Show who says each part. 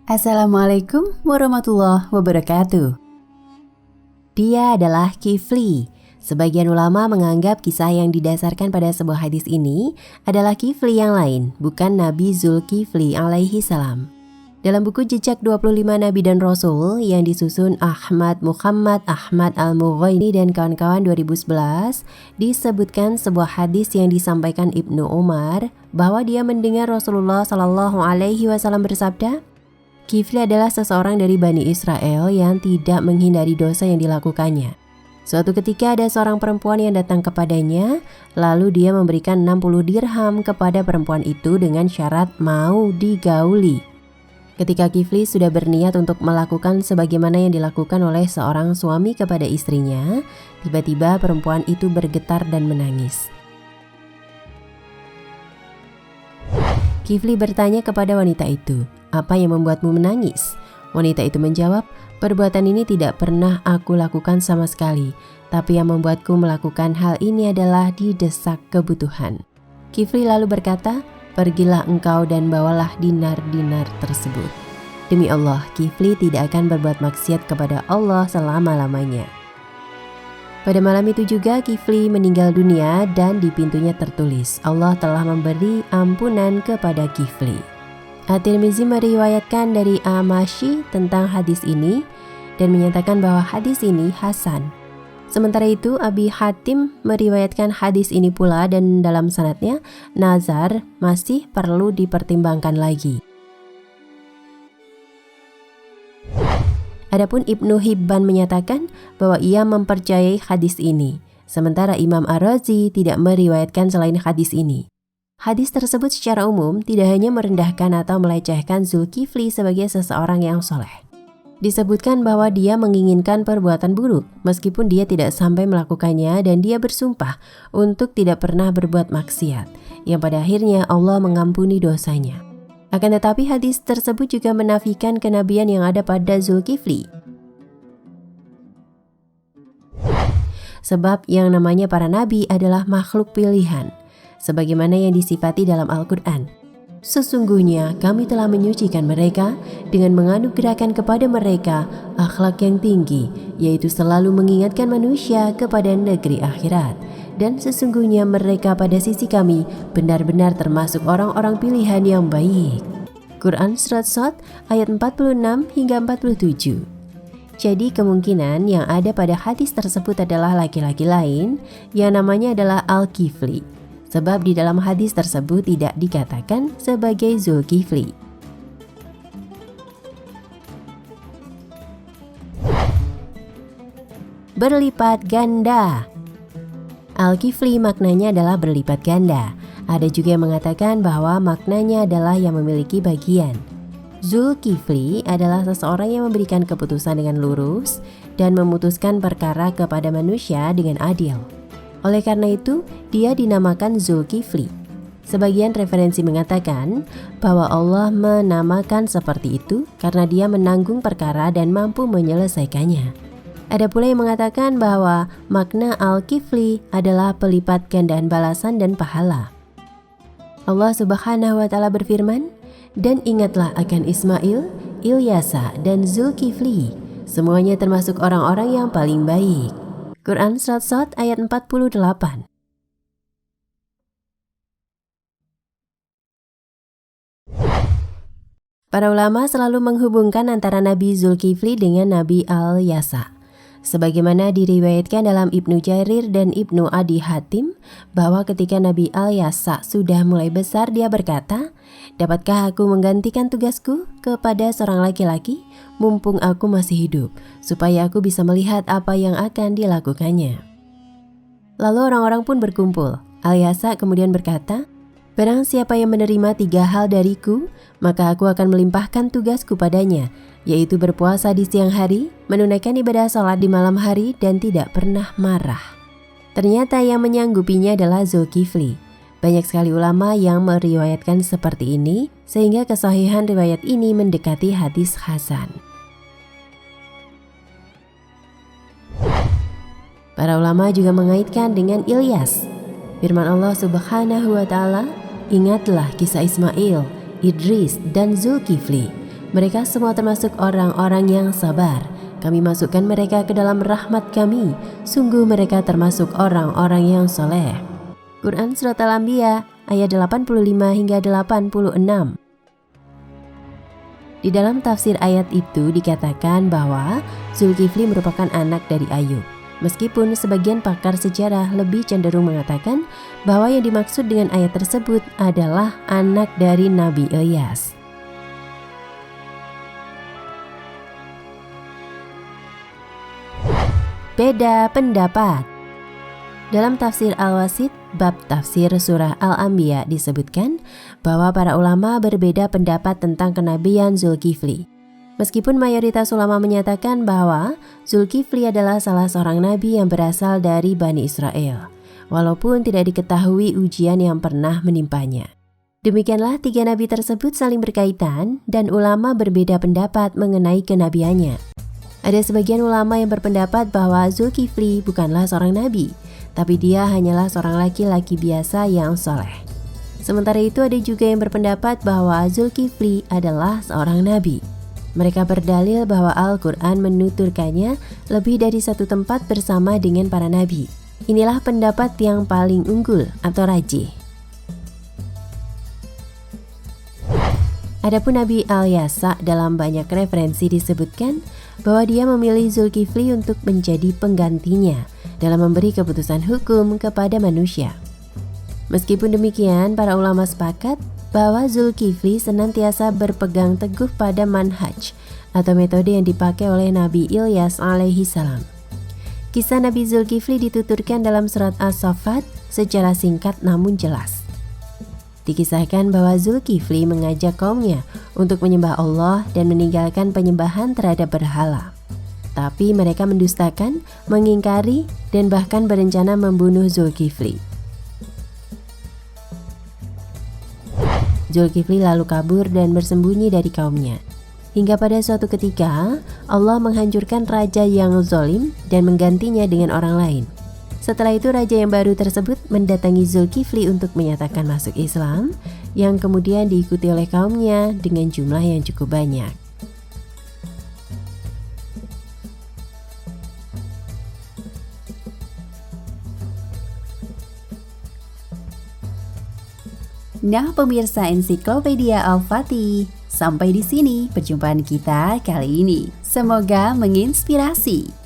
Speaker 1: Assalamualaikum warahmatullahi wabarakatuh. Dia adalah Kifli. Sebagian ulama menganggap kisah yang didasarkan pada sebuah hadis ini adalah Kifli yang lain, bukan Nabi Zulkifli alaihi salam. Dalam buku Jejak 25 Nabi dan Rasul yang disusun Muhammad Ahmad Al-Mughaini dan kawan-kawan 2011, disebutkan sebuah hadis yang disampaikan Ibnu Umar bahwa dia mendengar Rasulullah Shallallahu Alaihi Wasallam bersabda, Kifli adalah seseorang dari Bani Israel yang tidak menghindari dosa yang dilakukannya. Suatu ketika ada seorang perempuan yang datang kepadanya, lalu dia memberikan 60 dirham kepada perempuan itu dengan syarat mau digauli. Ketika Kifli sudah berniat untuk melakukan sebagaimana yang dilakukan oleh seorang suami kepada istrinya, tiba-tiba perempuan itu bergetar dan menangis. Kifli bertanya kepada wanita itu, "Apa yang membuatmu menangis?" Wanita itu menjawab, "Perbuatan ini tidak pernah aku lakukan sama sekali, tapi yang membuatku melakukan hal ini adalah didesak kebutuhan." Kifli lalu berkata, "Pergilah engkau dan bawalah dinar-dinar tersebut." Demi Allah, Kifli tidak akan berbuat maksiat kepada Allah selama-lamanya. Pada malam itu juga Kifli meninggal dunia dan di pintunya tertulis, Allah telah memberi ampunan kepada Kifli. At-Tirmizi meriwayatkan dari Amashi tentang hadis ini dan menyatakan bahwa hadis ini hasan. Sementara itu Abi Hatim meriwayatkan hadis ini pula dan dalam sanadnya nazar masih perlu dipertimbangkan lagi. Adapun Ibnu Hibban menyatakan bahwa ia mempercayai hadis ini, sementara Imam Ar-Razi tidak meriwayatkan selain hadis ini. Hadis tersebut secara umum tidak hanya merendahkan atau melecehkan Zulkifli sebagai seseorang yang soleh. Disebutkan bahwa dia menginginkan perbuatan buruk meskipun dia tidak sampai melakukannya dan dia bersumpah untuk tidak pernah berbuat maksiat, yang pada akhirnya Allah mengampuni dosanya. Akan tetapi hadis tersebut juga menafikan kenabian yang ada pada Zulkifli. Sebab yang namanya para nabi adalah makhluk pilihan, sebagaimana yang disifati dalam Al-Quran. Sesungguhnya kami telah menyucikan mereka dengan menganugerahkan kepada mereka akhlak yang tinggi, yaitu selalu mengingatkan manusia kepada negeri akhirat. Dan sesungguhnya mereka pada sisi kami benar-benar termasuk orang-orang pilihan yang baik. Quran Surat Shad ayat 46 hingga 47. Jadi kemungkinan yang ada pada hadis tersebut adalah laki-laki lain yang namanya adalah Al-Kifli. Sebab di dalam hadis tersebut tidak dikatakan sebagai Zulkifli. Berlipat ganda. Al-Kifli maknanya adalah berlipat ganda. Ada juga yang mengatakan bahwa maknanya adalah yang memiliki bagian. Zulkifli adalah seseorang yang memberikan keputusan dengan lurus dan memutuskan perkara kepada manusia dengan adil. Oleh karena itu, dia dinamakan Zulkifli. Sebagian referensi mengatakan bahwa Allah menamakan seperti itu karena dia menanggung perkara dan mampu menyelesaikannya. Ada pula yang mengatakan bahwa makna Al-Kifli adalah pelipat gandaan balasan dan pahala. Allah Subhanahu wa Ta'ala berfirman, "Dan ingatlah akan Ismail, Ilyasa, dan Zulkifli. Semuanya termasuk orang-orang yang paling baik." Quran Surat Shad ayat 48. Para ulama selalu menghubungkan antara Nabi Zulkifli dengan Nabi Al-Yasa. Sebagaimana diriwayatkan dalam Ibnu Jarir dan Ibnu Adi Hatim bahwa ketika Nabi Al-Yasa sudah mulai besar dia berkata, "Dapatkah aku menggantikan tugasku kepada seorang laki-laki mumpung aku masih hidup, supaya aku bisa melihat apa yang akan dilakukannya?" Lalu orang-orang pun berkumpul. Al-Yasa kemudian berkata, "Barang siapa yang menerima 3 hal dariku, maka aku akan melimpahkan tugasku padanya, yaitu berpuasa di siang hari, menunaikan ibadah sholat di malam hari, dan tidak pernah marah." Ternyata yang menyanggupinya adalah Zulkifli. Banyak sekali ulama yang meriwayatkan seperti ini, sehingga kesahihan riwayat ini mendekati hadis hasan. Para ulama juga mengaitkan dengan Ilyas. Firman Allah Subhanahu wa Ta'ala, "Ingatlah kisah Ismail, Idris, dan Zulkifli. Mereka semua termasuk orang-orang yang sabar. Kami masukkan mereka ke dalam rahmat kami. Sungguh mereka termasuk orang-orang yang soleh. Quran Surat Al-Anbiya ayat 85 hingga 86. Di dalam tafsir ayat itu dikatakan bahwa Zulkifli merupakan anak dari Ayub. Meskipun sebagian pakar sejarah lebih cenderung mengatakan bahwa yang dimaksud dengan ayat tersebut adalah anak dari Nabi Ilyas. Beda pendapat. Dalam tafsir Al-Wasit, bab tafsir surah Al-Anbiya disebutkan bahwa para ulama berbeda pendapat tentang kenabian Zulkifli. Meskipun mayoritas ulama menyatakan bahwa Zulkifli adalah salah seorang nabi yang berasal dari Bani Israel, walaupun tidak diketahui ujian yang pernah menimpanya. Demikianlah tiga nabi tersebut saling berkaitan dan ulama berbeda pendapat mengenai kenabiannya. Ada sebagian ulama yang berpendapat bahwa Zulkifli bukanlah seorang nabi, tapi dia hanyalah seorang laki-laki biasa yang soleh. Sementara itu ada juga yang berpendapat bahwa Zulkifli adalah seorang nabi. Mereka berdalil bahwa Al-Quran menuturkannya lebih dari satu tempat bersama dengan para nabi. Inilah pendapat yang paling unggul atau rajih. Adapun Nabi Al-Yasa dalam banyak referensi disebutkan bahwa dia memilih Zulkifli untuk menjadi penggantinya dalam memberi keputusan hukum kepada manusia. Meskipun demikian, para ulama sepakat bahwa Zulkifli senantiasa berpegang teguh pada manhaj atau metode yang dipakai oleh Nabi Ilyas alaihi salam. Kisah Nabi Zulkifli dituturkan dalam surat As-Saffat secara singkat namun jelas. Dikisahkan bahwa Zulkifli mengajak kaumnya untuk menyembah Allah dan meninggalkan penyembahan terhadap berhala. Tapi mereka mendustakan, mengingkari, dan bahkan berencana membunuh Zulkifli. Zulkifli lalu kabur dan bersembunyi dari kaumnya. Hingga pada suatu ketika, Allah menghancurkan raja yang zalim dan menggantinya dengan orang lain. Setelah itu raja yang baru tersebut mendatangi Zulkifli untuk menyatakan masuk Islam, yang kemudian diikuti oleh kaumnya dengan jumlah yang cukup banyak.
Speaker 2: Nah pemirsa Ensiklopedia Al-Fatih, sampai di sini perjumpaan kita kali ini. Semoga menginspirasi.